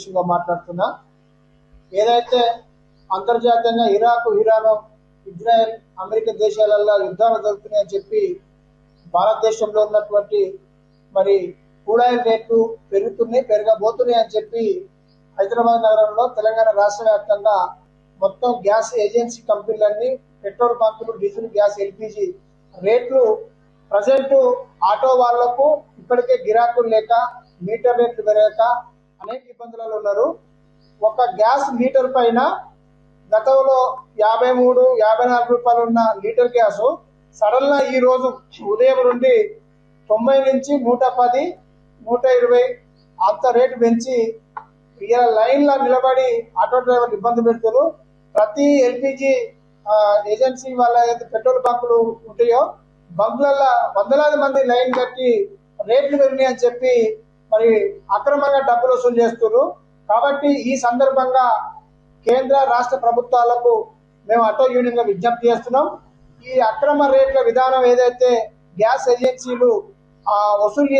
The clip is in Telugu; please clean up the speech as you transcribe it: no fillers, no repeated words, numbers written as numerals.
విషయంగా మాట్లాడుతున్నా. ఏదైతే అంతర్జాతీయంగా ఇరాక్, ఇరాన్, ఇజ్రాయెల్, అమెరికా దేశాలలో యుద్ధాలు జరుగుతున్నాయని చెప్పి భారతదేశంలో ఉన్నటువంటి మరి కూడాయిల రేట్లు పెరుగుతున్నాయి, పెరగబోతున్నాయి అని చెప్పి హైదరాబాద్ నగరంలో తెలంగాణ రాష్ట్ర వ్యాప్తంగా మొత్తం గ్యాస్ ఏజెన్సీ కంపెనీలన్నీ పెట్రోల్ బంకులు, డీజిల్, గ్యాస్, ఎల్పిజి రేట్లు ప్రజెంట్ ఆటో వాళ్లకు ఇప్పటికే గిరాకులు లేక మీటర్ రేట్లు పెరగక అనేక ఇబ్బందులలో ఉన్నారు. ఒక గ్యాస్ లీటర్ పైన గతంలో 53, 54 రూపాయలు ఉన్న లీటర్ గ్యాస్ సడన్ గా ఈ రోజు ఉదయం నుండి 90 నుంచి 110, 120 అంత రేటు పెంచి ఇలా లైన్ లో నిలబడి ఆటో డ్రైవర్లు ఇబ్బంది పెడుతున్నారు. ప్రతి ఎల్పిజి ఏజెన్సీ వాళ్ళ పెట్రోల్ బంకులు ఉంటాయో బంకులలో వందలాది మంది లైన్ కట్టి రేట్లు పెరిగినాయి అని చెప్పి మరి అక్రమంగా డబ్బులు వసూలు చేస్తున్నారు. కాబట్టి ఈ సందర్భంగా కేంద్ర రాష్ట్ర ప్రభుత్వాలకు మేము ఆటో యూనియన్ గా విజ్ఞప్తి చేస్తున్నాం. ఈ అక్రమ రేట్ల విధానం ఏదైతే గ్యాస్ ఏజెన్సీలు వసూలు